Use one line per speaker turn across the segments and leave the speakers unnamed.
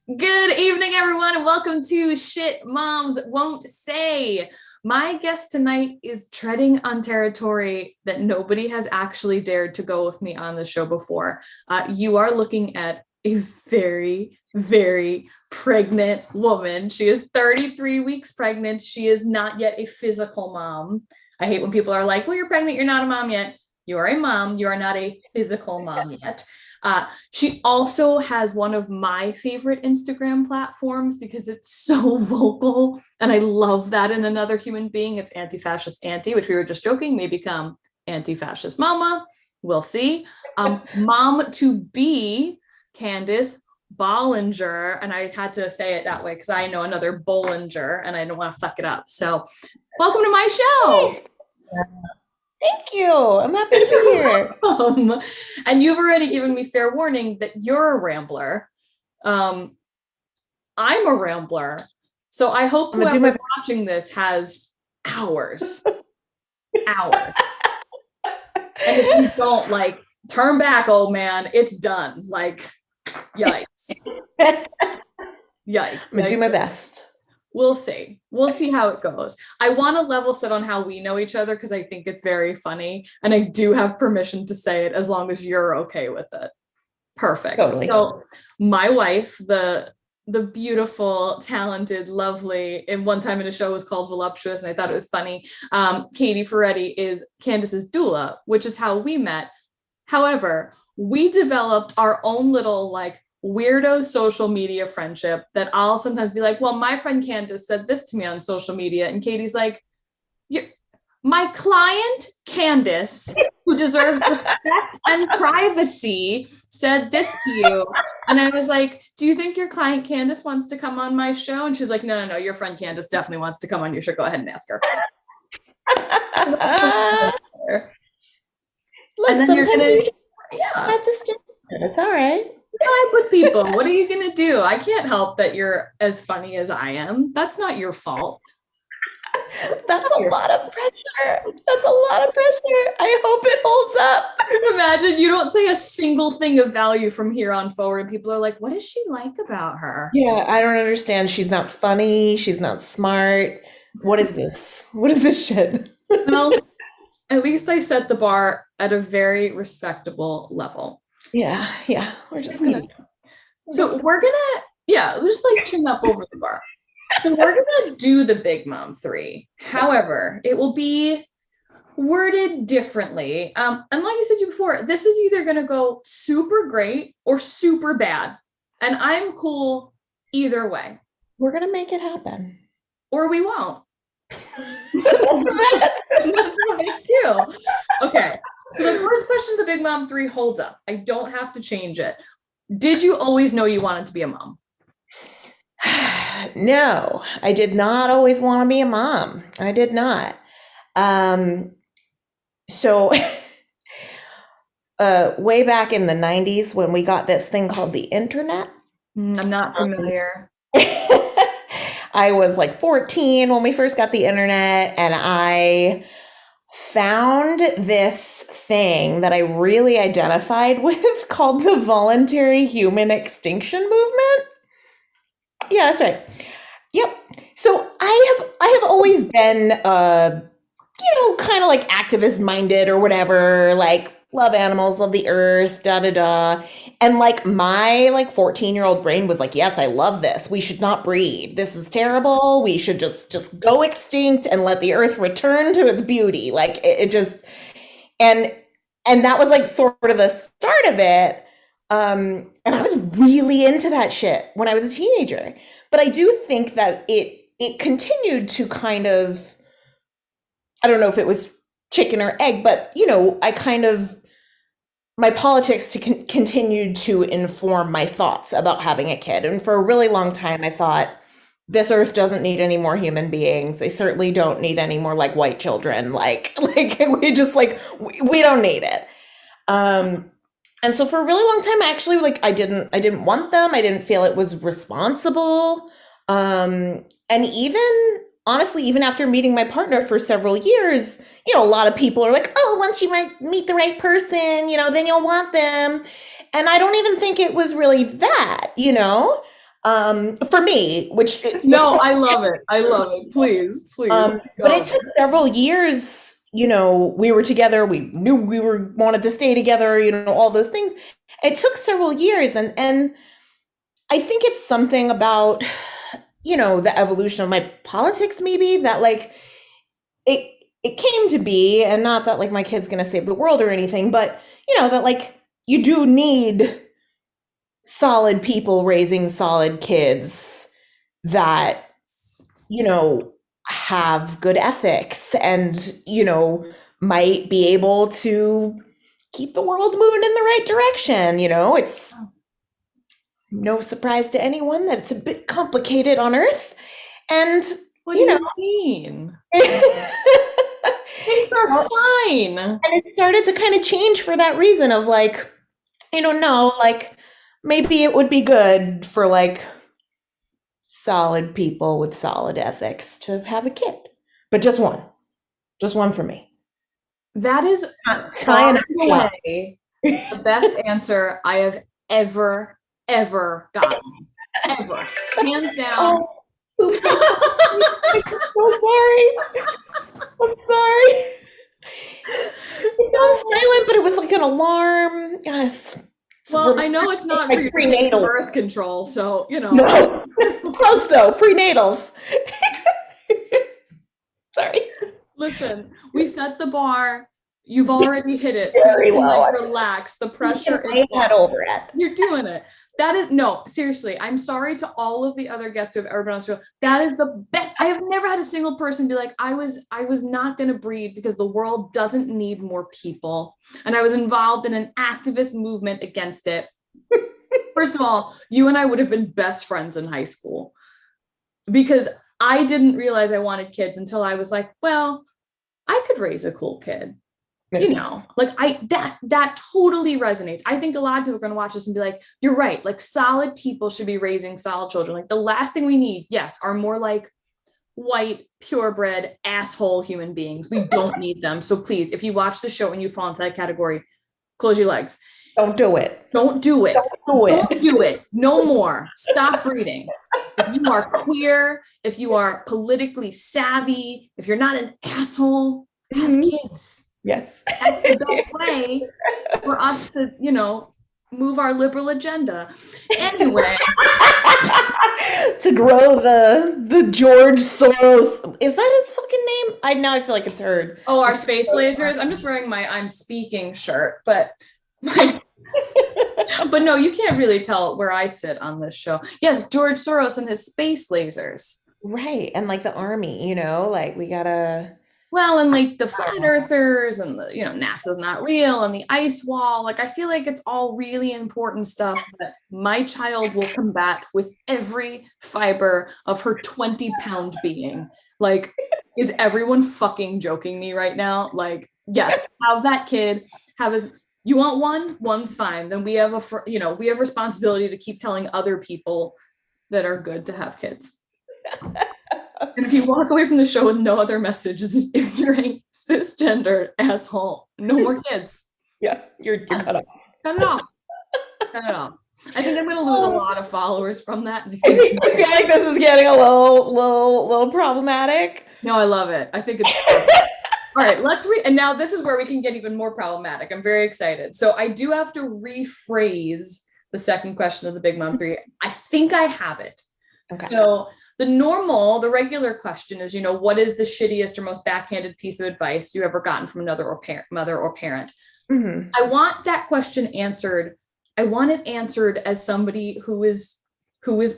Good evening, everyone, and welcome to Shit Moms Won't Say. My guest tonight is treading on territory that nobody has actually dared to go with me on the show before. You are looking at a very, very pregnant woman. She is 33 weeks pregnant. She is not yet a physical mom. I hate when people are like, well, you're pregnant, you're not a mom yet. You are a mom, you are not a physical mom yet. She also has one of my favorite Instagram platforms because it's so vocal, and I love that in another human being. It's Anti-Fascist Auntie, which we were just joking, may become Anti-Fascist Mama. We'll see. Mom to be Candace Bollinger, and I had to say it that way because I know another Bollinger, and I don't want to fuck it up. So, welcome to my show.
Thank you. I'm happy to be here.
And you've already given me fair warning that you're a rambler. I'm a rambler. So I hope whoever's watching this has hours. And if you don't, like, turn back, old man, it's done. Like, yikes. Yikes.
I'm gonna do my best.
We'll see. We'll see how it goes. I want to level set on how we know each other because I think it's very funny. And I do have permission to say it as long as you're okay with it. Perfect.
Totally.
So my wife, the beautiful, talented, lovely, and one time in a show was called Voluptuous, and I thought it was funny. Katie Ferretti is Candace's doula, which is how we met. However, we developed our own little like weirdo social media friendship that I'll sometimes be like, well, my friend Candace said this to me on social media. And Katie's like, my client Candace, who deserves respect and privacy, said this to you. And I was like, do you think your client Candace wants to come on my show? And she's like, no, your friend Candace definitely wants to come on your show. Go ahead and ask her.
Look, sometimes you have to stand. It's all right.
I'm with people. What are you going to do? I can't help that you're as funny as I am. That's not your fault.
That's a lot of pressure. That's a lot of pressure. I hope it holds up.
Imagine you don't say a single thing of value from here on forward, and people are like, what does she like about her?
Yeah, I don't understand. She's not funny. She's not smart. What is this? What is this shit?
Well, at least I set the bar at a very respectable level.
Yeah. We're just gonna.
We're just like tune up over the bar. So we're gonna do the Big Mom 3. However, it will be worded differently. And like I said to you before, this is either gonna go super great or super bad. And I'm cool either way.
We're gonna make it happen.
Or we won't. That's what I do. Okay. So the first question of the Big Mom 3 holds up. I don't have to change it. Did you always know you wanted to be a mom?
No, I did not always want to be a mom. I did not. So way back in the 90s when we got this thing called the internet.
I'm not familiar.
I was like 14 when we first got the internet, and I found this thing that I really identified with called the Voluntary Human Extinction Movement. Yeah, that's right. Yep. So I have always been, kind of like activist minded or whatever, like love animals, love the earth, And like my 14-year-old brain was like, yes, I love this. We should not breed. This is terrible. We should just go extinct and let the earth return to its beauty. Like it just, and that was like sort of the start of it. And I was really into that shit when I was a teenager. But I do think that it continued to kind of, I don't know if it was chicken or egg, but my politics continued to inform my thoughts about having a kid. And for a really long time, I thought, this earth doesn't need any more human beings. They certainly don't need any more like white children. Like we just we don't need it. And so for a really long time, actually, I didn't want them. I didn't feel it was responsible. And honestly, even after meeting my partner for several years, a lot of people are like, oh, once you might meet the right person, then you'll want them. And I don't even think it was really that, For me, which
no, I love it. I love it. Please.
But it took several years. We were together. We knew we wanted to stay together. All those things. It took several years, and I think it's something about the evolution of my politics, maybe that like it came to be, and not that like my kid's gonna save the world or anything, but that like you do need solid people raising solid kids that have good ethics and might be able to keep the world moving in the right direction. It's no surprise to anyone that it's a bit complicated on Earth, and
what do you mean? Things are fine.
And it started to kind of change for that reason of like, no, like maybe it would be good for like solid people with solid ethics to have a kid, but just one for me.
That is far away the best answer I have ever gotten. Ever. Hands down.
I'm so sorry. I'm sorry. It was silent, but it was like an alarm. Yes.
Well, I know it's not for your
prenatal
birth control, so
No. Close though, prenatals. Sorry.
Listen, we set the bar. You've already hit it.
Very
so
well.
Relax. The pressure is
head over it.
You're doing it. That is no, seriously. I'm sorry to all of the other guests who have ever been on the show. That is the best. I have never had a single person be like, I was not going to breed because the world doesn't need more people. And I was involved in an activist movement against it. First of all, you and I would have been best friends in high school because I didn't realize I wanted kids until I was like, well, I could raise a cool kid. Like that totally resonates. I think a lot of people are going to watch this and be like, you're right. Like solid people should be raising solid children. Like the last thing we need, yes, are more like white, purebred, asshole human beings. We don't need them. So please, if you watch the show and you fall into that category, close your legs.
Don't do it.
Don't do it. Don't do it. No more. Stop breeding. If you are queer, if you are politically savvy, if you're not an asshole, have kids.
Yes.
That's the best way for us to, move our liberal agenda. Anyway.
To grow the George Soros. Is that his fucking name? Now I feel like it's heard.
Oh, our space lasers. I'm just wearing my I'm speaking shirt, but but no, you can't really tell where I sit on this show. Yes, George Soros and his space lasers.
Right. And like the army, like we gotta.
Well, and like the flat earthers and the, NASA's not real and the ice wall. Like, I feel like it's all really important stuff that my child will combat with every fiber of her 20-pound being. Like, is everyone fucking joking me right now? Like, yes, have that kid, you want one? One's fine. Then we have we have responsibility to keep telling other people that are good to have kids. And if you walk away from the show with no other messages, if you're a cisgender asshole, no more kids.
Yeah, you're cut off.
Cut it off. Cut it off. I think I'm going to lose a lot of followers from that.
I feel like this is getting a little problematic.
No, I love it. I think it's all right. Let's and now this is where we can get even more problematic. I'm very excited. So I do have to rephrase the second question of the Big Mom 3. I think I have it. Okay. So the regular question is, what is the shittiest or most backhanded piece of advice you ever gotten from another mother or parent? Mm-hmm. I want that question answered. I want it answered as somebody who is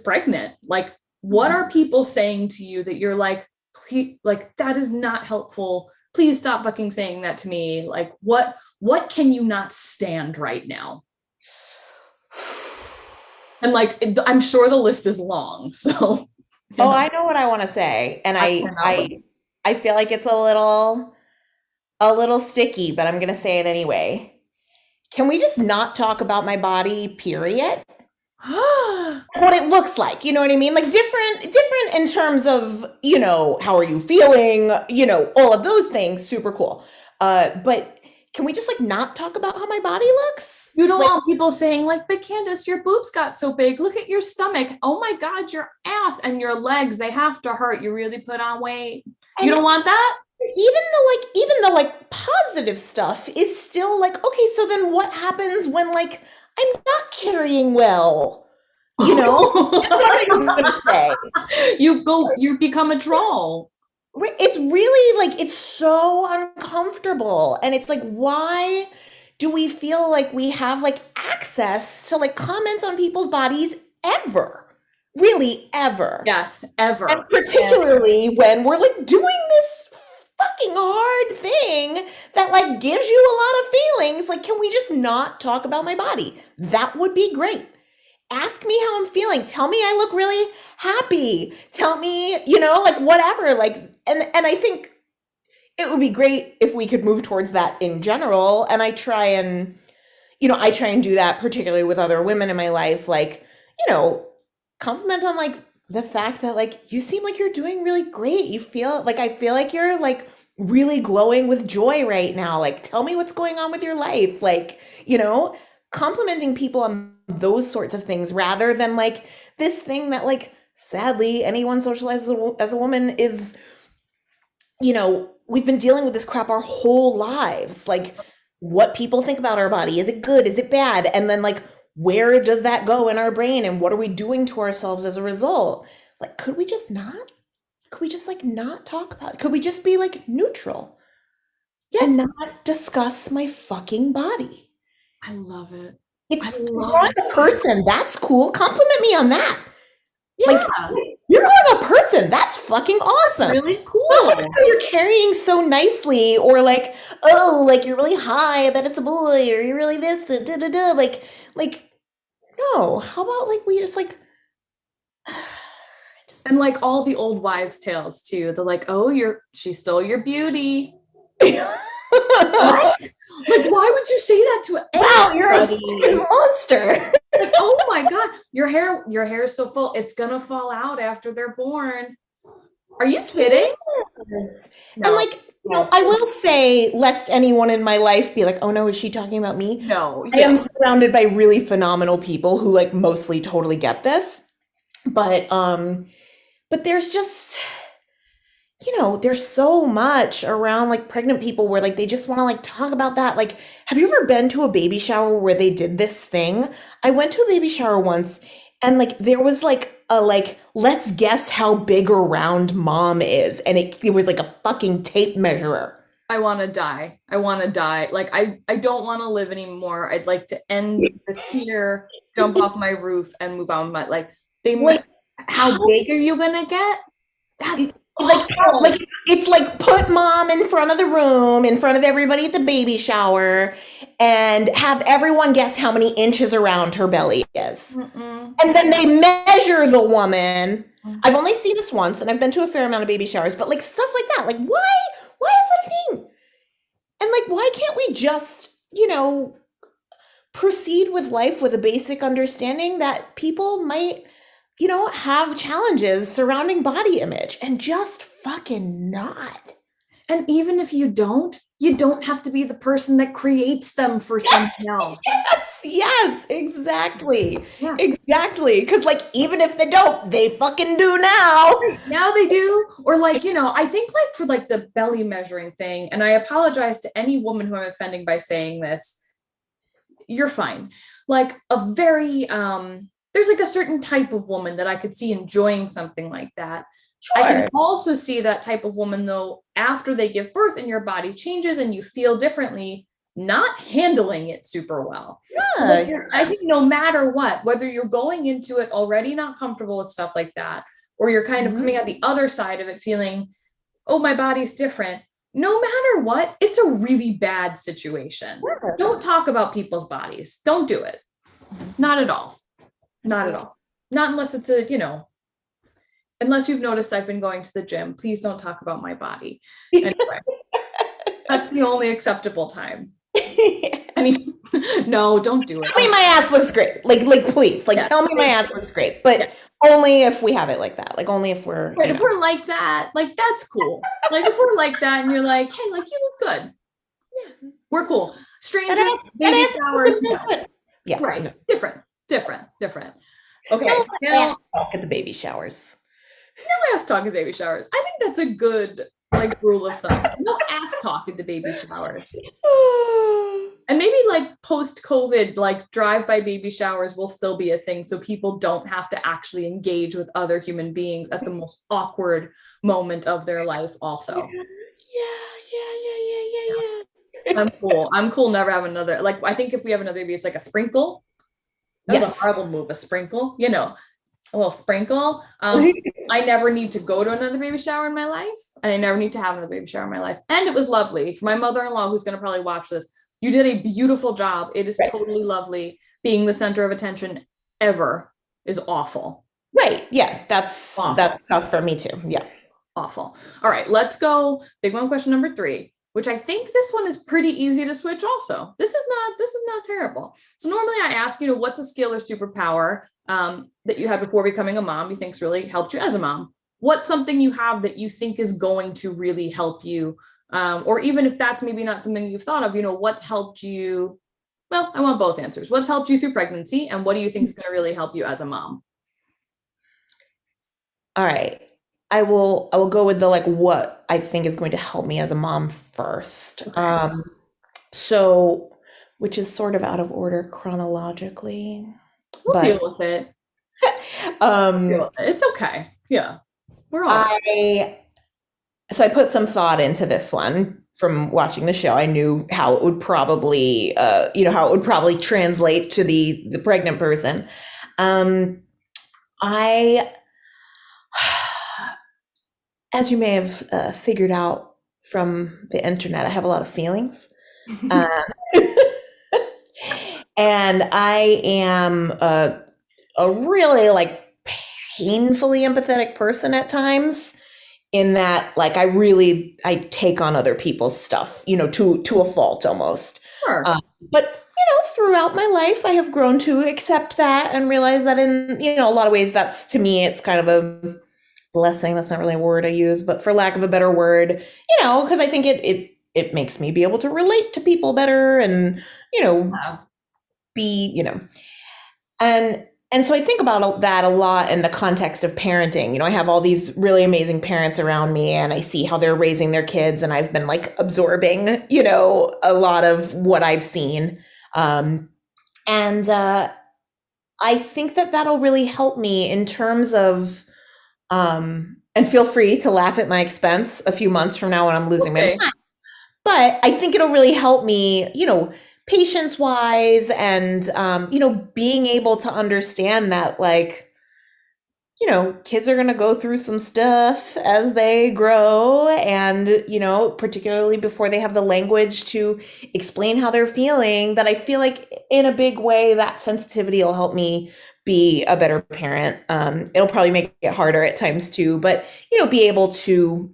pregnant. Like, what are people saying to you that you're like, please, like, that is not helpful. Please stop fucking saying that to me. Like, what can you not stand right now? And like, I'm sure the list is long. So.
Oh, I know what I want to say. And I feel like it's a little sticky, but I'm going to say it anyway. Can we just not talk about my body, period? What it looks like, you know what I mean? Like different in terms of, how are you feeling? All of those things, super cool. But can we just like not talk about how my body looks?
You don't
Like,
want people saying like, but Candace, your boobs got so big. Look at your stomach. Oh my God, your ass and your legs, they have to hurt. You really put on weight. You don't want that?
even the like positive stuff is still like, okay, so then what happens when like I'm not carrying well? You know? That's what I'm gonna say.
You become a troll.
It's really like, it's so uncomfortable. And it's like, why do we feel like we have like access to like comment on people's bodies ever? Really, ever.
Yes, ever.
And particularly when we're like doing this fucking hard thing that like gives you a lot of feelings. Like, can we just not talk about my body? That would be great. Ask me how I'm feeling. Tell me I look really happy. Tell me, you know, like whatever. Like, and I think it would be great if we could move towards that in general. And I try and do that particularly with other women in my life. Like, you know, compliment on like the fact that like you seem like you're doing really great. You feel like, I feel like you're like really glowing with joy right now. Like, tell me what's going on with your life. Like, you know, complimenting people on those sorts of things rather than like this thing that like sadly anyone socialized as a woman is, you know, we've been dealing with this crap our whole lives. Like, what people think about our body. Is it good? Is it bad? And then like, where does that go in our brain? And what are we doing to ourselves as a result? Like, could we just like not talk about it? Could we just be like neutral?
Yes.
And not discuss my fucking body?
I love it.
It's growing a person. That's cool. Compliment me on that.
Yeah.
Like, you're growing a person. That's fucking awesome.
Really cool.
Not like how you're carrying so nicely, or like, oh, like you're really high, I bet it's a boy, or you're really this, da da da. Like, no. How about like we just like
and like all the old wives' tales too. They're like, oh, she stole your beauty. What? Like, why would you say that to anybody?
Wow, you're a fucking monster.
Like, oh my God, your hair is so full, it's gonna fall out after they're born. Are you kidding?
Yes. No. And like, you know, I will say, lest anyone in my life be like, oh no, is she talking about me?
No.
I am surrounded by really phenomenal people who like mostly totally get this. But there's just, you know, there's so much around like pregnant people where like they just want to like talk about that. Like, have you ever been to a baby shower where they did this thing? I went to a baby shower once and like there was like a like, let's guess how big or round mom is. And it was like a fucking tape measurer.
I want to die. Like, I don't want to live anymore. I'd like to end this here, jump off my roof and move on. But like, how big are you going to get? That's
like it's like put mom in front of the room, in front of everybody at the baby shower, and have everyone guess how many inches around her belly is. Mm-mm. And then they measure the woman. Mm-hmm. I've only seen this once, and I've been to a fair amount of baby showers, but like stuff like that, like why is that a thing? And like, why can't we just, you know, proceed with life with a basic understanding that people might, you know, have challenges surrounding body image, and just fucking not.
And even if you don't have to be the person that creates them for something else.
Yes, exactly. Yeah. Exactly. Because like, even if they don't, they fucking do now.
Now they do. Or like, you know, I think like for like the belly measuring thing, and I apologize to any woman who I'm offending by saying this, you're fine. Like a very, there's like a certain type of woman that I could see enjoying something like that. Sure. I can also see that type of woman, though, after they give birth and your body changes and you feel differently, not handling it super well. Yeah. So I think no matter what, whether you're going into it already not comfortable with stuff like that, or you're kind of coming out the other side of it feeling, oh, my body's different. No matter what, it's a really bad situation. Yeah. Don't talk about people's bodies. Don't do it. Not at all. Not at all. Not unless it's a, you know, unless you've noticed I've been going to the gym. Please don't talk about my body. Anyway, that's the only acceptable time. I mean, no, don't do it.
Tell me my ass looks great. Like please, like, tell me my ass looks great. But only if we have it like that. Like, only if we're,
right, if we're like that, like, that's cool. Like, if we're like that and you're like, hey, like, you look good. Yeah. We're cool. Strangers, baby showers.
Yeah.
Right.
No.
Different. Okay.
No
So now
talk at the baby showers.
no ass talk at baby showers. I think that's a good like rule of thumb. No ass talk at the baby showers. And maybe like post-COVID, like drive-by baby showers will still be a thing. So people don't have to actually engage with other human beings at the most awkward moment of their life also.
Yeah.
I'm cool. Never have another. Like, I think if we have another baby, it's like a sprinkle. That's a horrible move, a sprinkle, a little sprinkle. I never need to go to another baby shower in my life. And I never need to have another baby shower in my life. And it was lovely. For my mother-in-law, who's going to probably watch this, you did a beautiful job. It is totally lovely. Being the center of attention ever is awful.
Right. Yeah. That's tough for me too. Yeah.
Awful. All right, let's go. Big one question number 3, which I think this one is pretty easy to switch also. This is not terrible. So normally I ask you, what's a skill or superpower that you had before becoming a mom you think's really helped you as a mom? What's something you have that you think is going to really help you? Or even if that's maybe not something you've thought of, what's helped you? Well, I want both answers. What's helped you through pregnancy, and what do you think is going to really help you as a mom?
All right. I will go with the what I think is going to help me as a mom first. Okay. So, which is sort of out of order chronologically.
We'll deal with it. It's okay. Yeah. We're all right.
So I put some thought into this one from watching the show. I knew how it would probably, translate to the pregnant person. As you may have figured out from the internet, I have a lot of feelings. And I am a really painfully empathetic person at times, in that I take on other people's stuff, to a fault almost.
Sure.
But throughout my life, I have grown to accept that and realize that in, a lot of ways, that's, to me, it's kind of a blessing. That's not really a word I use, but for lack of a better word, because I think it makes me be able to relate to people better and, be, and so I think about that a lot in the context of parenting. I have all these really amazing parents around me, and I see how they're raising their kids, and I've been absorbing, a lot of what I've seen. And I think that that'll really help me in terms of, and feel free to laugh at my expense a few months from now when I'm losing my mind. But I think it'll really help me, patience wise, and, being able to understand that, kids are going to go through some stuff as they grow, and, particularly before they have the language to explain how they're feeling, that I feel like in a big way that sensitivity will help me be a better parent. It'll probably make it harder at times too, but, be able to,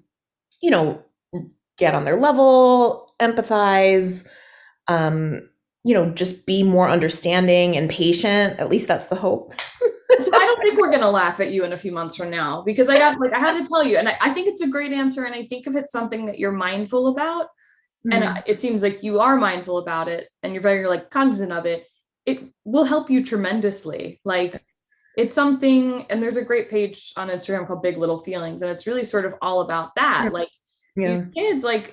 get on their level, empathize, just be more understanding and patient. At least that's the hope.
So I don't think we're going to laugh at you in a few months from now, because I had to tell you, and I think it's a great answer. And I think if it's something that you're mindful about, and it seems like you are mindful about it, and you're very cognizant of it, it will help you tremendously. It's something, and there's a great page on Instagram called Big Little Feelings. And it's really sort of all about that. These kids, and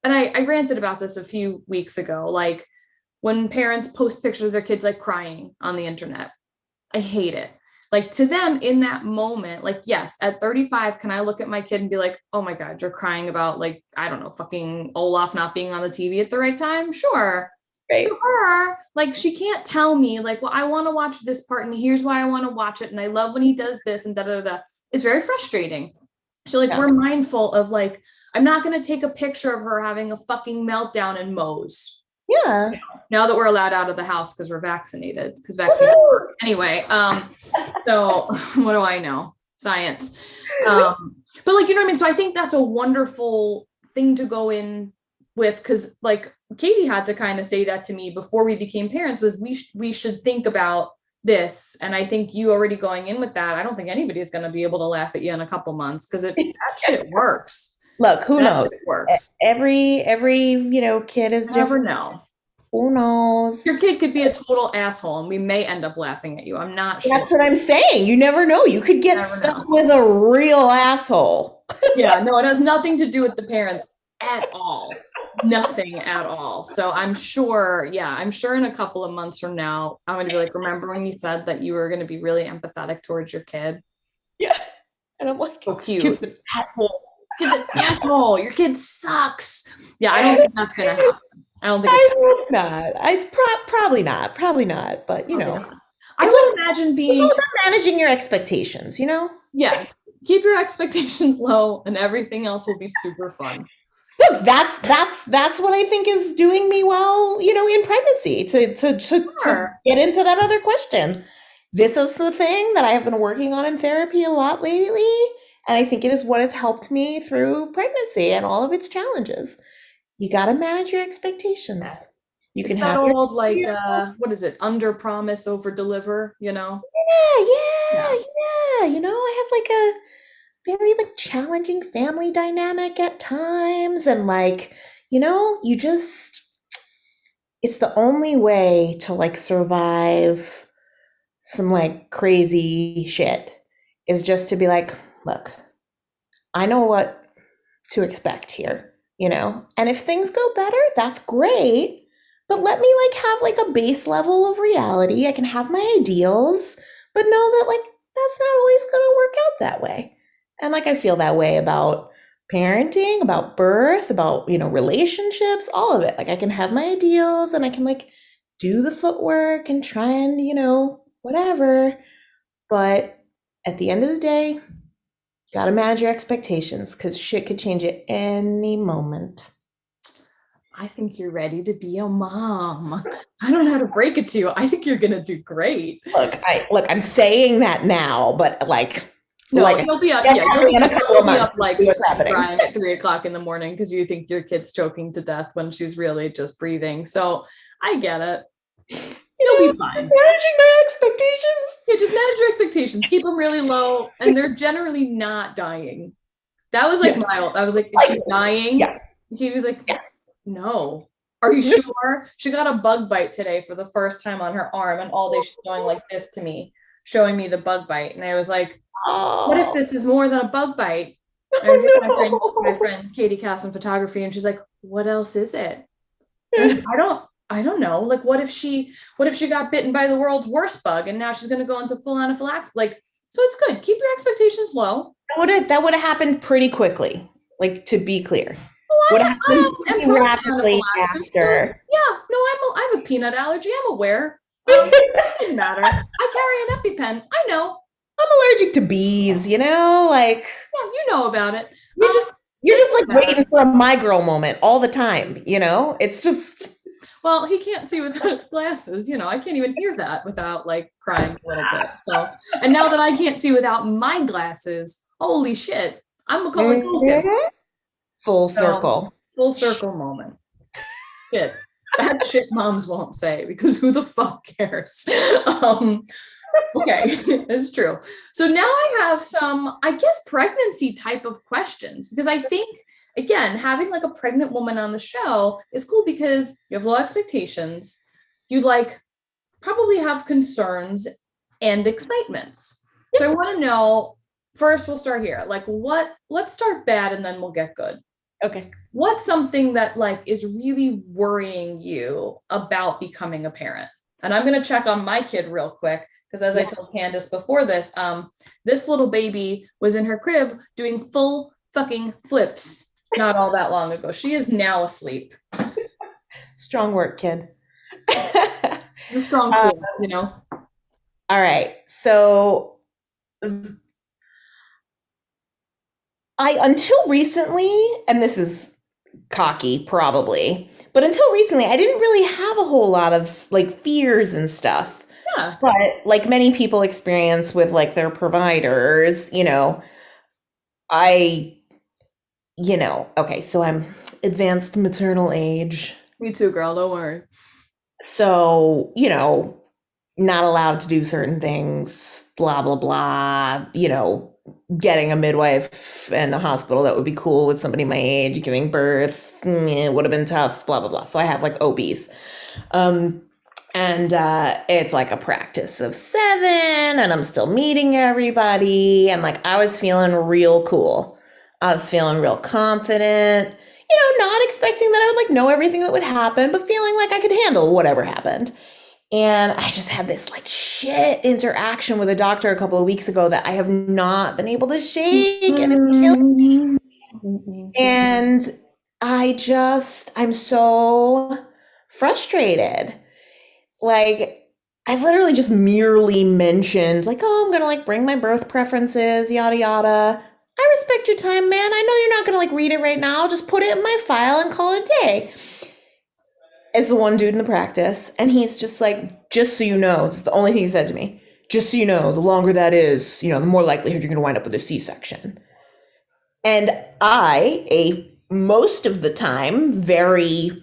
I ranted about this a few weeks ago, when parents post pictures of their kids, crying on the internet. I hate it. To them in that moment, yes, at 35, can I look at my kid and be like, oh my God, you're crying about I don't know, fucking Olaf not being on the TV at the right time? Sure. Right. To her, she can't tell me well, I want to watch this part and here's why I want to watch it. And I love when he does this and da-da-da. It's very frustrating. So we're mindful of I'm not going to take a picture of her having a fucking meltdown in Moe's.
Yeah.
Now that we're allowed out of the house because we're vaccinated, because vaccines work. Anyway, so what do I know? Science. But you know what I mean? So I think that's a wonderful thing to go in with, because Katie had to kind of say that to me before we became parents, was we should think about this. And I think you already going in with that, I don't think anybody's going to be able to laugh at you in a couple months, because that shit works.
Look, who
That's
knows?
if it works.
Every kid is
You never
different.
know.
Who knows?
Your kid could be a total asshole and we may end up laughing at you. I'm not sure.
That's what I'm saying. You never know. You could get stuck with a real asshole.
Yeah, no, it has nothing to do with the parents at all. Nothing at all. So I'm sure in a couple of months from now, I'm going to be like, remember when you said that you were going to be really empathetic towards your kid?
Yeah. And I'm like,
so cute.
Kid's an asshole.
Kid's an asshole. Your kid sucks. Yeah, I don't think that's going to happen. I don't think
it's hope not. It's probably not. Probably not. But,
I would imagine being
managing your expectations,
Yes. Keep your expectations low and everything else will be super fun.
Look, that's what I think is doing me well, in pregnancy, to get into that other question. This is the thing that I have been working on in therapy a lot lately. And I think it is what has helped me through pregnancy and all of its challenges. You got to manage your expectations. You
can have old, what is it? Under promise, over deliver,
Yeah. I have like a very challenging family dynamic at times. And it's the only way to survive some crazy shit is just to be like, look, I know what to expect here, and if things go better, that's great. But let me have a base level of reality. I can have my ideals, but know that that's not always going to work out that way. And I feel that way about parenting, about birth, about, relationships, all of it. I can have my ideals and I can do the footwork and try and, whatever. But at the end of the day, got to manage your expectations because shit could change at any moment.
I think you're ready to be a mom. I don't know how to break it to you. I think you're going to do great.
I'm saying that now, but
you'll be up. You'll be up crying at 3:00 in the morning because you think your kid's choking to death when she's really just breathing. So I get it. You'll be fine.
Managing my expectations.
Yeah, just manage your expectations. Keep them really low, and they're generally not dying. That was mild. I was like, is she dying?
Yeah.
He was like, no. Are you sure? She got a bug bite today for the first time on her arm, and all day she's going like this to me, showing me the bug bite. And I was like, what if this is more than a bug bite? And my friend Katie Casson Photography, and she's like, what else is it? I don't know. What if she got bitten by the world's worst bug and now she's going to go into full anaphylaxis? So it's good. Keep your expectations low.
That would have happened pretty quickly. To be clear,
would have happened pretty rapidly after. I have a peanut allergy. I'm aware. It didn't matter. I carry an EpiPen. I know.
I'm allergic to bees.
you know about it.
You're just waiting for a my girl moment all the time. It's just.
Well, he can't see without his glasses. I can't even hear that without crying a little bit. So, and now that I can't see without my glasses, holy shit, I'm a Macaulay Culkin.
Full circle.
Full circle moment. Shit. That shit moms won't say because who the fuck cares? Okay, it's true. So now I have some, pregnancy type of questions because I think, again, having a pregnant woman on the show is cool because you have low expectations. You probably have concerns and excitements. So I want to know, first we'll start here. Let's start bad and then we'll get good.
Okay.
What's something that is really worrying you about becoming a parent? And I'm going to check on my kid real quick. Because as I told Candace before this little baby was in her crib doing full fucking flips not all that long ago. She is now asleep.
Strong work, kid.
It's a strong kid,
All right. So until recently, and this is cocky probably, but until recently, I didn't really have a whole lot of fears and stuff.
Yeah.
But many people experience with their providers, okay, so I'm advanced maternal age.
Me too, girl, don't worry.
So, not allowed to do certain things, blah, blah, blah, getting a midwife in a hospital that would be cool with somebody my age giving birth. It would have been tough, blah, blah, blah. So I have like OBs. And it's like a practice of 7 and I'm still meeting everybody. And like, I was feeling real cool. I was feeling real confident, not expecting that I would like know everything that would happen, but feeling like I could handle whatever happened. And I just had this like shit interaction with a doctor a couple of weeks ago that I have not been able to shake, and it's killing me. And I'm so frustrated. Like, I literally just merely mentioned like, oh, I'm gonna like bring my birth preferences, yada yada. I respect your time, man. I know you're not gonna like read it right now. Just put it in my file and call it a day. As the one dude in the practice, and he's just like, just so you know, this is the only thing he said to me. Just so you know, the longer that is, the more likelihood you're gonna wind up with a C-section. And most of the time, very,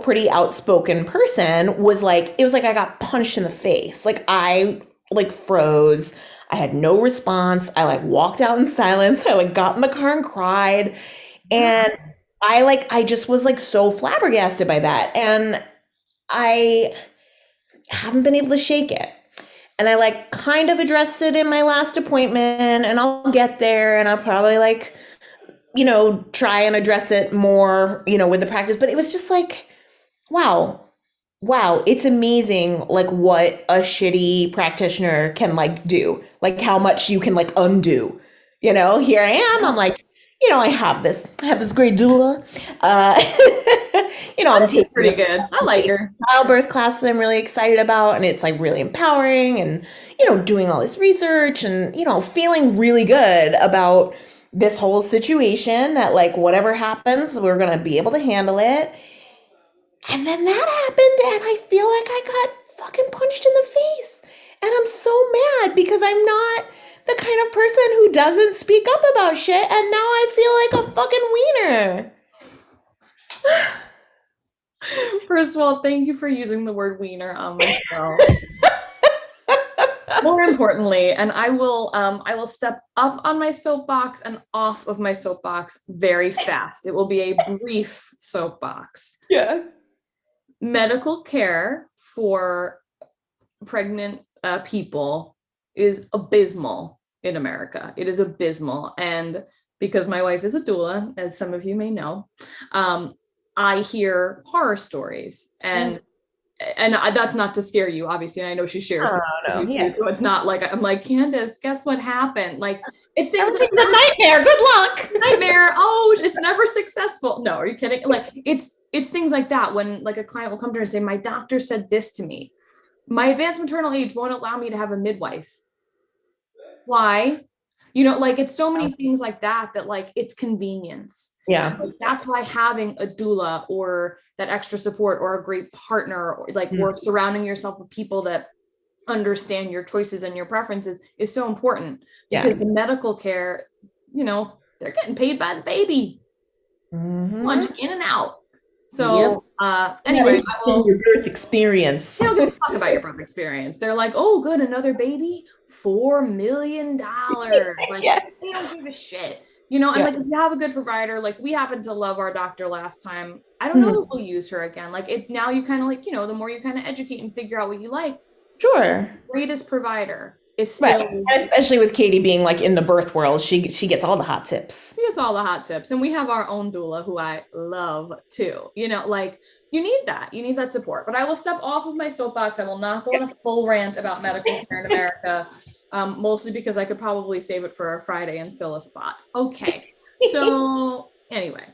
pretty outspoken person it was like I got punched in the face. Like I like froze. I had no response. I like walked out in silence. I like got in the car and cried. And I just was like so flabbergasted by that. And I haven't been able to shake it. And I like kind of addressed it in my last appointment, and I'll get there and I'll probably like, try and address it more, with the practice. But it was just like, wow, it's amazing like what a shitty practitioner can like do, like how much you can like undo. Here I am. I'm like, I have this great doula. I'm taking
pretty good. I like her.
Childbirth class that I'm really excited about, and it's like really empowering, and doing all this research and feeling really good about this whole situation, that like whatever happens, we're gonna be able to handle it. And then that happened, and I feel like I got fucking punched in the face, and I'm so mad because I'm not the kind of person who doesn't speak up about shit, and now I feel like a fucking wiener.
First of all, thank you for using the word wiener on myself. More importantly, and I will step up on my soapbox and off of my soapbox very fast. It will be a brief soapbox.
Yeah.
Medical care for pregnant people is abysmal in America. It is abysmal. And because my wife is a doula, as some of you may know, I hear horror stories, and that's not to scare you, obviously. And I know she shares. So it's not like I'm like, Candace, guess what happened? Like, it's
everything's a nightmare. Good luck.
Nightmare. Oh, it's never successful. No, are you kidding? Like, it's things like that when like a client will come to her and say, my doctor said this to me. My advanced maternal age won't allow me to have a midwife. Why? Like, it's so many things like that like it's convenience.
Yeah.
Like, that's why having a doula or that extra support or a great partner or like or surrounding yourself with people that understand your choices and your preferences is so important, because the medical care, they're getting paid by the baby. Lunch in and out. So anyway,
your birth experience.
They don't give a fuck about your birth experience. They're like, oh, good, another baby, $4 million. Like, they don't give a shit. And like, if you have a good provider, like we happened to love our doctor last time. I don't know if we'll use her again. Like, now you kind of like, the more you kind of educate and figure out what you like.
Sure.
Greatest provider is still,
right. Especially with Katie being like in the birth world, she gets all the hot tips.
She gets all the hot tips, and we have our own doula who I love too. Like, you need that support. But I will step off of my soapbox. I will not go on a full rant about medical care in America, mostly because I could probably save it for a Friday and fill a spot. Okay, so anyway,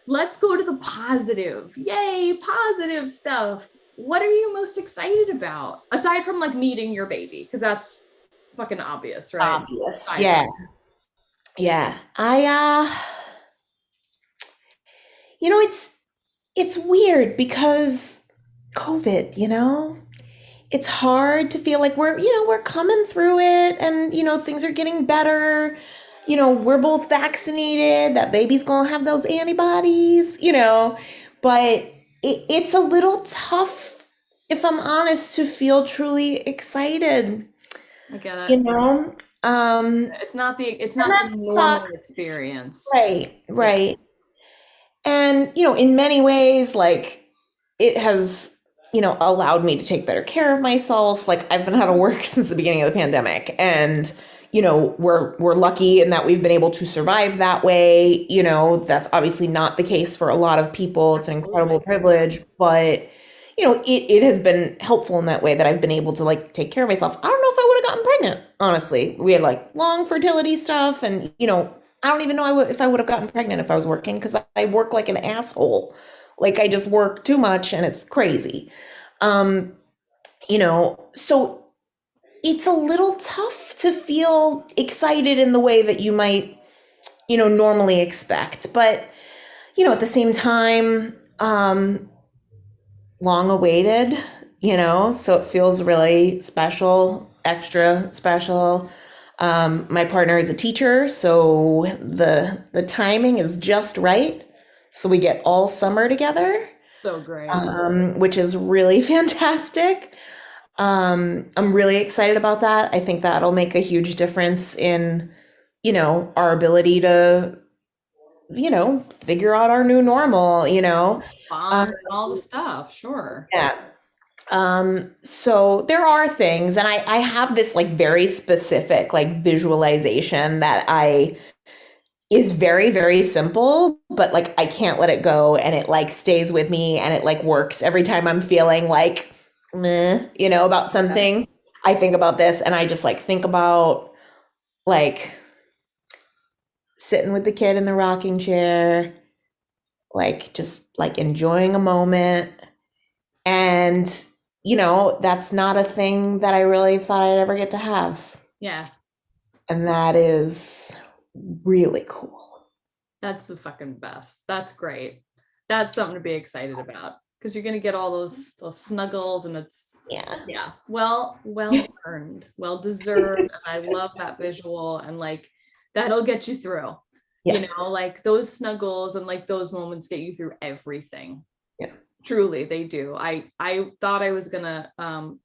let's go to the positive. Yay, positive stuff. What are you most excited about aside from like meeting your baby? Because that's fucking obvious, right?
Obvious. Yeah. It's weird because COVID, it's hard to feel like we're coming through it, and things are getting better. We're both vaccinated, that baby's gonna have those antibodies, but it's a little tough, if I'm honest, to feel truly excited
I get it.
you know?
It's not the
And that
normal
sucks.
experience.
Right,
Yeah.
right. And, in many ways, like it has, allowed me to take better care of myself. Like I've been out of work since the beginning of the pandemic, and, we're lucky in that we've been able to survive that way. That's obviously not the case for a lot of people. It's an
Absolutely.
incredible privilege, but it has been helpful in that way that I've been able to like take care of myself. I don't know if I would have gotten pregnant, honestly. We had like long fertility stuff, and I don't even know if I would have gotten pregnant if I was working, because I work like an asshole. Like I just work too much and it's crazy. Um, so it's a little tough to feel excited in the way that you might, normally expect. But, at the same time, long awaited, so it feels really special, extra special. My partner is a teacher, so the timing is just right. So we get all summer together,
So great.
which is really fantastic. I'm really excited about that. I think that'll make a huge difference in, our ability to, figure out our new normal,
Bond and all the stuff. Sure.
yeah. So there are things, and I have this like very specific like visualization that I is very, very simple, but like I can't let it go, and it like stays with me, and it like works every time I'm feeling like meh, about
Okay.
something. I think about this, and I just like think about like sitting with the kid in the rocking chair, like just like enjoying a moment. And, that's not a thing that I really thought I'd ever get to have.
Yeah.
And that is really cool.
That's the fucking best. That's great. That's something to be excited about because you're gonna get all those snuggles, and it's
Yeah.
well earned, well deserved. And I love that visual, and like that'll get you through.
Yeah.
Like those snuggles and like those moments get you through everything.
Yeah.
Truly, they do. I thought I was gonna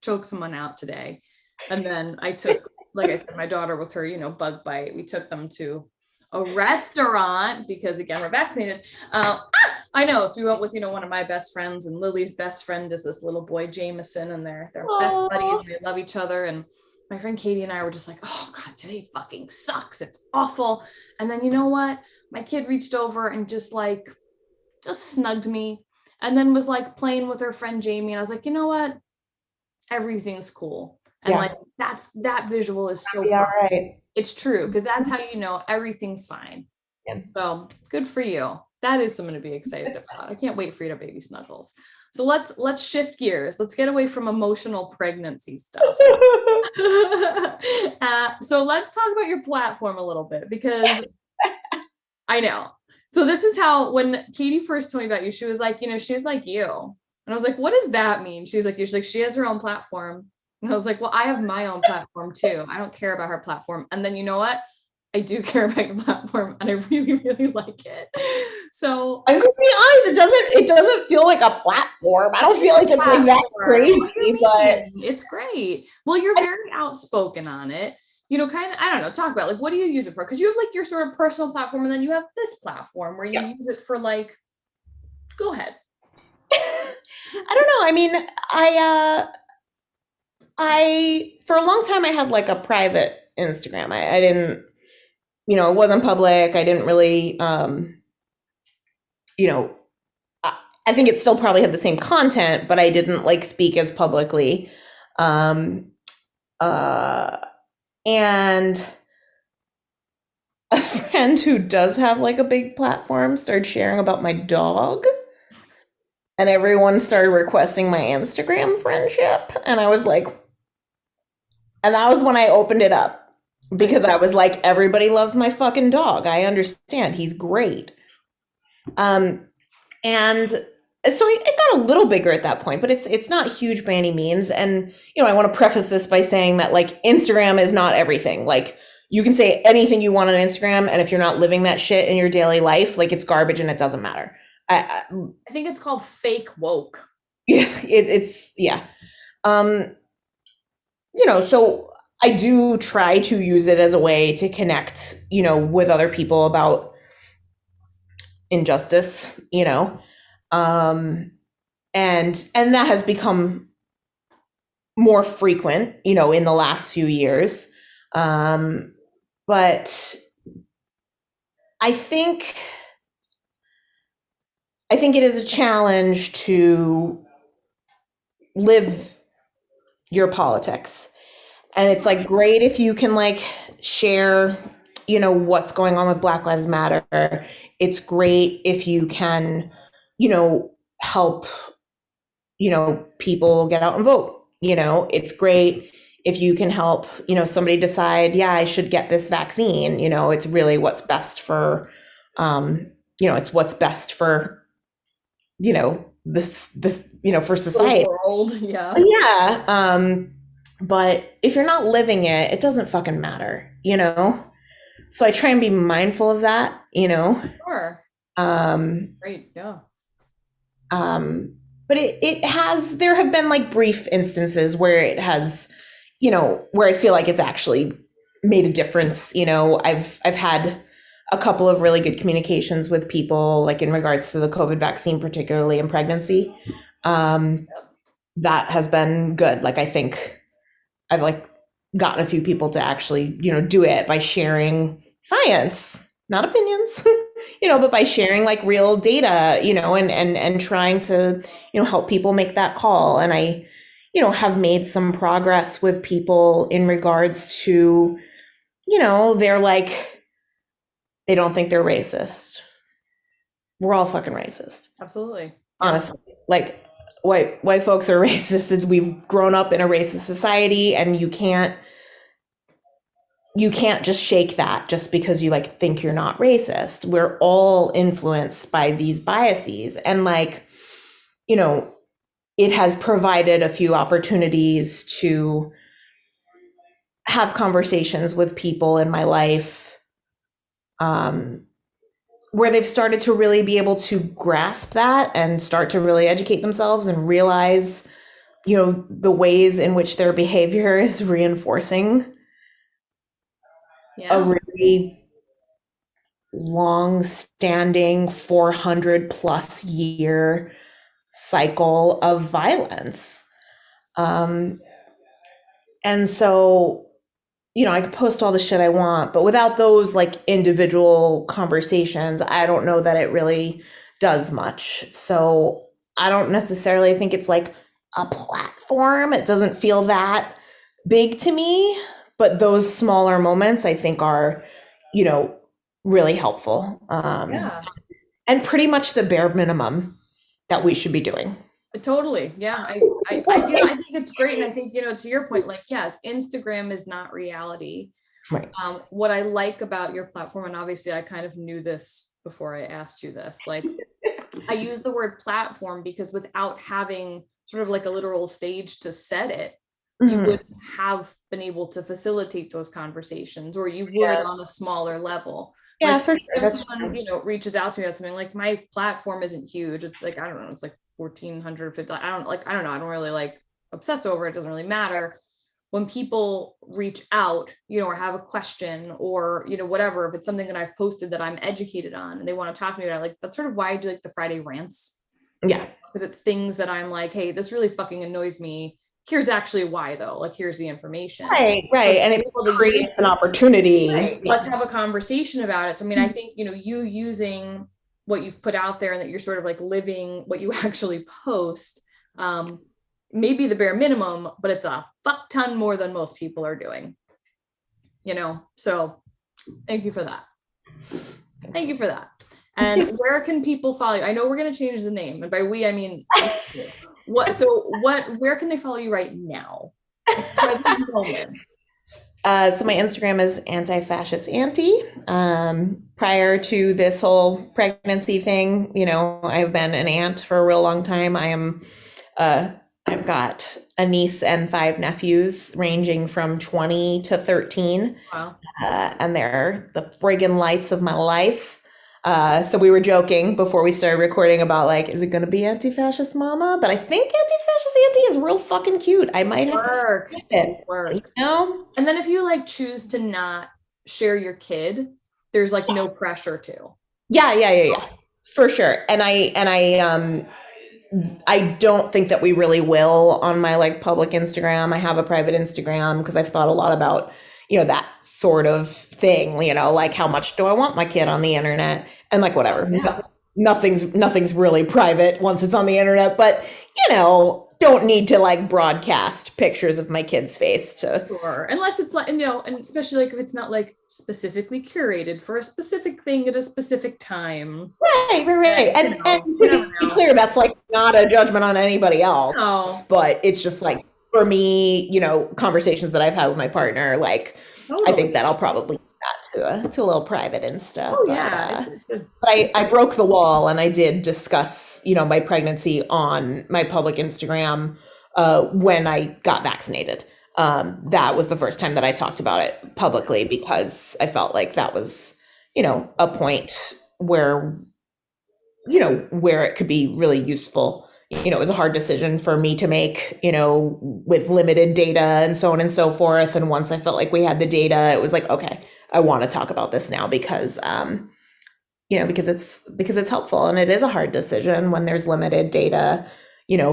choke someone out today, and then I took, like I said, my daughter with her, bug bite. We took them to a restaurant because again we're vaccinated. I know. So we went with one of my best friends, and Lily's best friend is this little boy Jameson, and they're best buddies, and they love each other. And my friend Katie and I were just like, oh God, today fucking sucks. It's awful. And then you know what? My kid reached over and just snugged me, and then was like playing with her friend Jamie. And I was like, you know what? Everything's cool. And
Yeah.
like that visual is so
Be all right.
it's true, because that's how everything's fine.
Yeah.
So good for you. That is something to be excited about. I can't wait for you to baby snuggles. So let's shift gears. Let's get away from emotional pregnancy stuff. So let's talk about your platform a little bit, because I know. So this is how, when Katie first told me about you, she was like, she's like you. And I was like, what does that mean? She's like, she has her own platform. And I was like, well, I have my own platform too. I don't care about her platform. And then you know what? I do care about your platform, and I really, really like it. So
I'm gonna be honest, it doesn't feel like a platform. I don't feel like it's like that crazy, but
it's great. Well, you're very outspoken on it. Kind of, I don't know, talk about like, what do you use it for? Because you have like your sort of personal platform, and then you have this platform where you use it for like, go ahead.
I don't know. I mean, I for a long time I had like a private Instagram. I didn't, it wasn't public. I didn't really, you know, I think it still probably had the same content, but I didn't like speak as publicly. Um, and a friend who does have like a big platform started sharing about my dog, and everyone started requesting my Instagram friendship. And I was like, and that was when I opened it up, because I was like, everybody loves my fucking dog. I understand. He's great. And so it got a little bigger at that point, but it's not huge by any means. And I want to preface this by saying that like Instagram is not everything. Like you can say anything you want on Instagram, and if you're not living that shit in your daily life, like it's garbage and it doesn't matter.
I think it's called fake woke.
Yeah, it's yeah. So I do try to use it as a way to connect, with other people about injustice, and that has become more frequent, in the last few years. But I think it is a challenge to live your politics. And it's like great if you can like share, what's going on with Black Lives Matter. It's great if you can, help, people get out and vote. It's great if you can help, somebody decide, yeah, I should get this vaccine. It's really what's best for, it's what's best for, this, for society.
The world, yeah.
Yeah. But if you're not living it, it doesn't fucking matter, So I try and be mindful of that,
Sure.
Um,
Great, yeah.
But there have been like brief instances where it has, where I feel like it's actually made a difference. I've had a couple of really good communications with people, like in regards to the COVID vaccine, particularly in pregnancy. That has been good. Like, I think I've like gotten a few people to actually, do it by sharing science, not opinions, but by sharing like real data, and trying to, help people make that call. And I, have made some progress with people in regards to, they're like, they don't think they're racist. We're all fucking racist.
Absolutely.
Honestly, like white folks are racist. We've grown up in a racist society, and you can't just shake that just because you like think you're not racist. We're all influenced by these biases, and like, it has provided a few opportunities to have conversations with people in my life, where they've started to really be able to grasp that and start to really educate themselves and realize, the ways in which their behavior is reinforcing a really long-standing 400 plus year cycle of violence. And so, I could post all the shit I want, but without those like individual conversations, I don't know that it really does much. So I don't necessarily think it's like a platform. It doesn't feel that big to me, but those smaller moments I think are, really helpful. And pretty much the bare minimum that we should be doing.
Totally. Yeah. I think it's great. And I think, to your point, like, yes, Instagram is not reality.
Right.
What I like about your platform, and obviously I kind of knew this before I asked you this, like I use the word platform because without having sort of like a literal stage to set it, you wouldn't have been able to facilitate those conversations, or you would on a smaller level.
Yeah,
like,
for sure.
if someone, reaches out to me about something, like my platform isn't huge. It's like, I don't know, it's like 1,450. I don't know. I don't really like obsess over it. It doesn't really matter. When people reach out, or have a question, or, whatever, if it's something that I've posted that I'm educated on and they want to talk to me about, like, that's sort of why I do like the Friday rants.
Yeah.
Because it's things that I'm like, hey, this really fucking annoys me. Here's actually why, though. Like, here's the information.
Right. And it creates an opportunity.
Right. Let's have a conversation about it. So, I mean, I think, you using what you've put out there and that you're sort of like living what you actually post, maybe the bare minimum, but it's a fuck ton more than most people are doing, so thank you for that. Thank you for that. And where can people follow you? I know we're going to change the name, and by we, I mean, where can they follow you right now?
So my Instagram is Anti-Fascist Auntie. Prior to this whole pregnancy thing, I've been an aunt for a real long time. I've got a niece and 5 nephews ranging from 20 to 13.
Wow.
And they're the friggin' lights of my life. So we were joking before we started recording about like, is it going to be Anti-Fascist Mama? But I think Anti-Fascist Auntie is real fucking cute. I might have to skip it.
Works.
You know?
And then if you like choose to not share your kid, there's like no pressure to.
Yeah. For sure. And I don't think that we really will on my like public Instagram. I have a private Instagram because I've thought a lot about, that sort of thing, like how much do I want my kid on the internet and like whatever.
Yeah.
Nothing's really private once it's on the internet, but don't need to like broadcast pictures of my kid's face to.
Sure. Unless it's like, and especially like if it's not like specifically curated for a specific thing at a specific time.
Right. And to be clear, that's like not a judgment on anybody else, but it's just like, for me, conversations that I've had with my partner, like, I think that I'll probably do that to a little private Insta.
Oh, yeah.
But I broke the wall and I did discuss, my pregnancy on my public Instagram when I got vaccinated. That was the first time that I talked about it publicly because I felt like that was, a point where it could be really useful. It was a hard decision for me to make, with limited data and so on and so forth. And once I felt like we had the data, it was like, okay, I want to talk about this now because it's helpful. And it is a hard decision when there's limited data,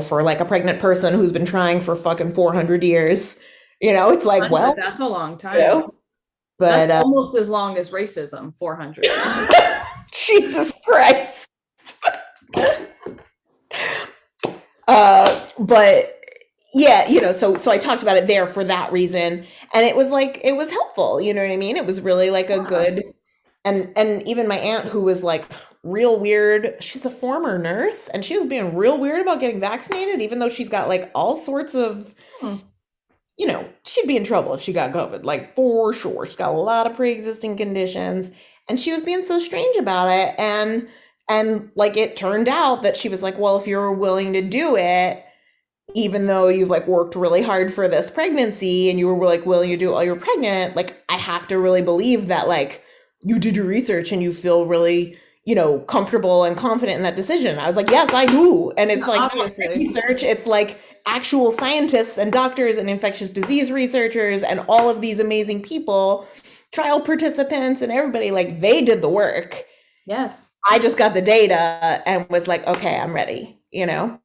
for like a pregnant person who's been trying for fucking 400 years, it's like, well,
that's a long time. But that's almost as long as racism, 400.
Jesus Christ. But yeah, so I talked about it there for that reason. And it was like, it was helpful. You know what I mean? It was really like a good, and even my aunt who was like real weird, she's a former nurse and she was being real weird about getting vaccinated, even though she's got like all sorts of, she'd be in trouble if she got COVID, like for sure. She's got a lot of pre-existing conditions and she was being so strange about it. And like, it turned out that she was like, well, if you're willing to do it, even though you've like worked really hard for this pregnancy and you were like willing to do it while you're pregnant, like I have to really believe that like you did your research and you feel really, comfortable and confident in that decision. I was like, yes, I do. And it's like not research. It's like actual scientists and doctors and infectious disease researchers and all of these amazing people, trial participants and everybody, like they did the work.
Yes.
I just got the data and was like, okay, I'm ready, Well,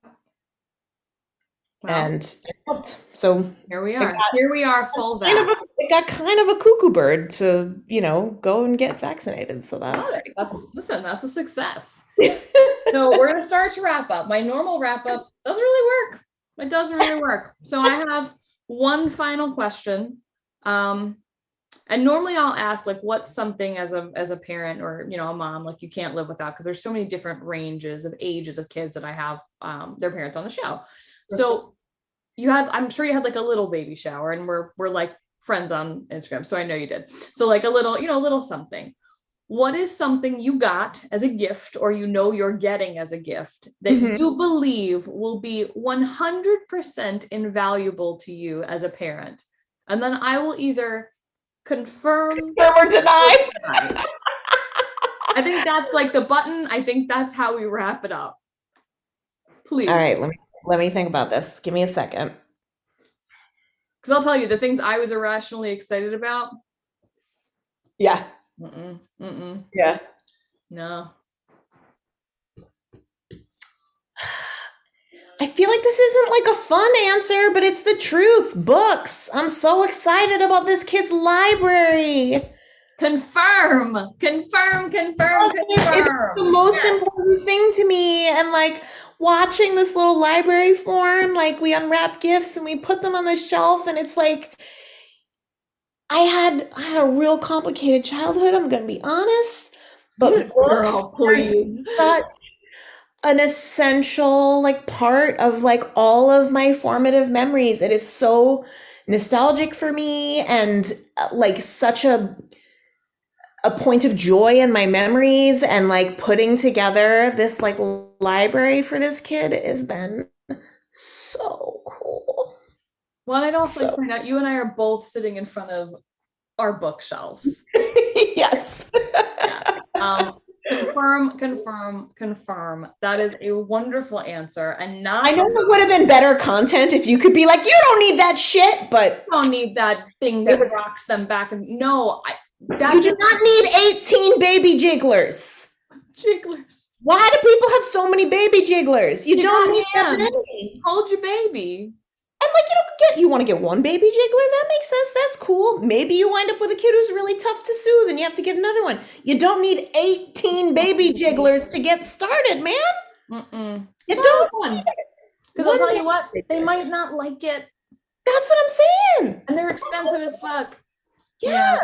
and it helped. So
here we are, full vax.
It got kind of a cuckoo bird to, go and get vaccinated. So that's great.
That's a success. So we're going to start to wrap up. My normal wrap up doesn't really work. It doesn't really work. So I have one final question. And normally I'll ask like, what's something as a parent or, a mom, like you can't live without, because there's so many different ranges of ages of kids that I have, their parents on the show. So I'm sure you had like a little baby shower and we're like friends on Instagram. So I know you did. So like a little something. What is something you got as a gift or you're getting as a gift that you believe will be 100% invaluable to you as a parent? And then I will either confirm
or deny.
I think that's like the button. I think that's how we wrap it up. Please.
All right, let me think about this. Give me a second.
Because I'll tell you the things I was irrationally excited about.
Yeah. Yeah.
No.
I feel like this isn't like a fun answer, but it's the truth. Books. I'm so excited about this kid's library.
Confirm.
It's the most important thing to me. And like watching this little library form, like we unwrap gifts and we put them on the shelf. And it's like, I had a real complicated childhood. I'm going to be honest, but books are such an essential like part of like all of my formative memories. It is so nostalgic for me and like such a point of joy in my memories, and like putting together this like library for this kid has been so cool.
Well, I'd also point out you and I are both sitting in front of our bookshelves.
Yes.
Yeah. Confirm. That is a wonderful answer. And not
I know it would have been better content if you could be like, you don't need that shit, but
don't need that thing that rocks them back. No,
you do not need 18 baby jigglers.
Jigglers.
Why do people have so many baby jigglers? You don't need that many.
Hold your baby.
And like, you want to get one baby jiggler? That makes sense. That's cool. Maybe you wind up with a kid who's really tough to soothe and you have to get another one. You don't need 18 baby jigglers to get started, man. You don't want it.
Because I'll tell you what, they might not like it.
That's what I'm saying.
And they're expensive as fuck.
Yeah.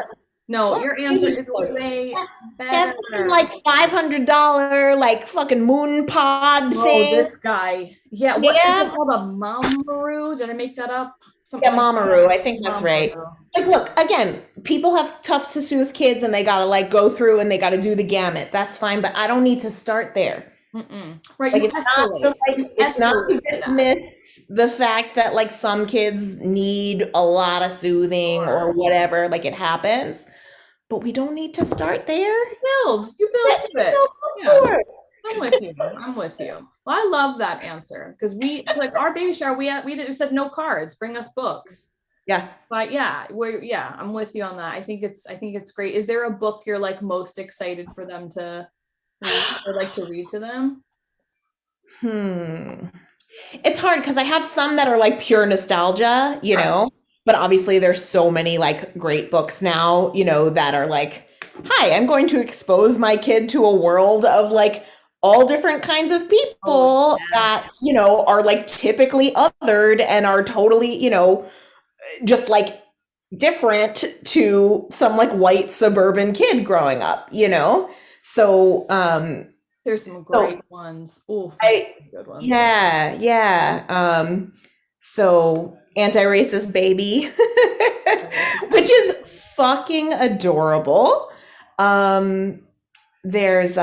No, your answer is way better.
That's like $500 like fucking moon pod thing.
This guy. Yeah. What is it called? A Mamaru? Did I make that up?
Something Mamaru. I think that's right. Like, look, again, people have tough to soothe kids and they got to like go through and they got to do the gamut. That's fine. But I don't need to start there.
Right.
Like, it's not to dismiss the fact that like some kids need a lot of soothing or whatever, like it happens, but we don't need to start there.
You build to it. I'm with you. Well, I love that answer because we like our baby shower. We said no cards. Bring us books.
Yeah.
But I'm with you on that. I think it's great. Is there a book you're like most excited for them to read or like to read to them?
It's hard because I have some that are like pure nostalgia, you know, but obviously there's so many like great books now, you know, that are like, hi, I'm going to expose my kid to a world of like all different kinds of people that, you know, are like typically othered and are totally, you know, just like different to some like white suburban kid growing up, you know? So,
there's some great ones. Oh, good ones.
Yeah. So Anti-Racist Baby, which is fucking adorable. There's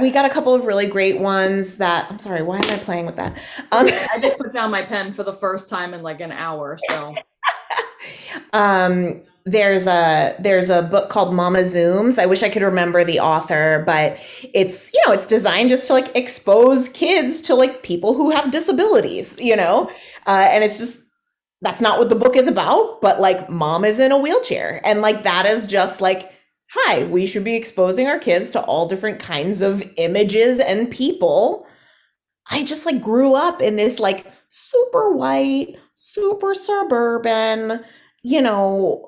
we got a couple of really great ones that I'm sorry, why am I playing with that?
I just put down my pen for the first time in like an hour. So
there's a book called Mama Zooms. I wish I could remember the author, but it's, you know, it's designed just to like expose kids to like people who have disabilities, you know? And it's just, that's not what the book is about, but like mom is in a wheelchair. And like, that is just like, hi, we should be exposing our kids to all different kinds of images and people. I just like grew up in this like super white, super suburban, you know,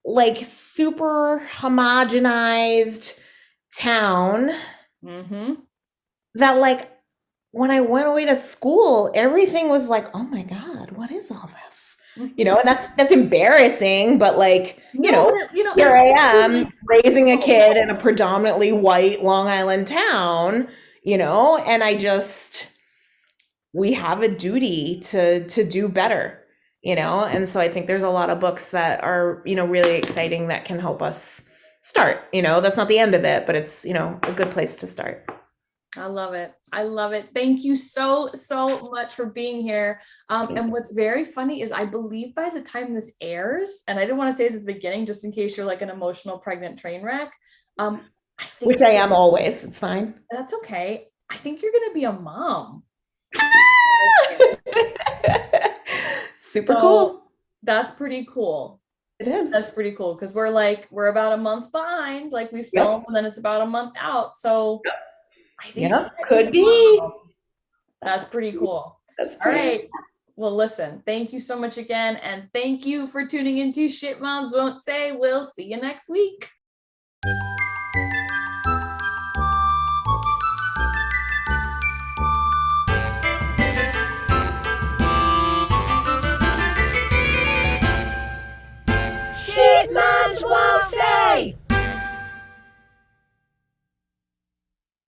like super homogenized town that like when I went away to school, everything was like, oh my God, what is all this? You know, and that's embarrassing, but like, you know, here I am raising a kid in a predominantly white Long Island town, you know, and we have a duty to do better. You know, and so I think there's a lot of books that are, you know, really exciting that can help us start. You know, that's not the end of it, but it's, you know, a good place to start.
I love it. Thank you so much for being here. And what's very funny is I believe by the time this airs, and I didn't want to say this at the beginning, just in case you're like an emotional pregnant train wreck.
Which I am always. It's fine.
That's okay. I think you're going to be a mom.
Super cool.
That's pretty cool.
It is.
That's pretty cool because we're about a month behind. Like we film and then it's about a month out. So I think
could be.
That's pretty cool.
That's pretty.
All right. Well, listen, thank you so much again. And thank you for tuning into Shit Moms Won't Say. We'll see you next week.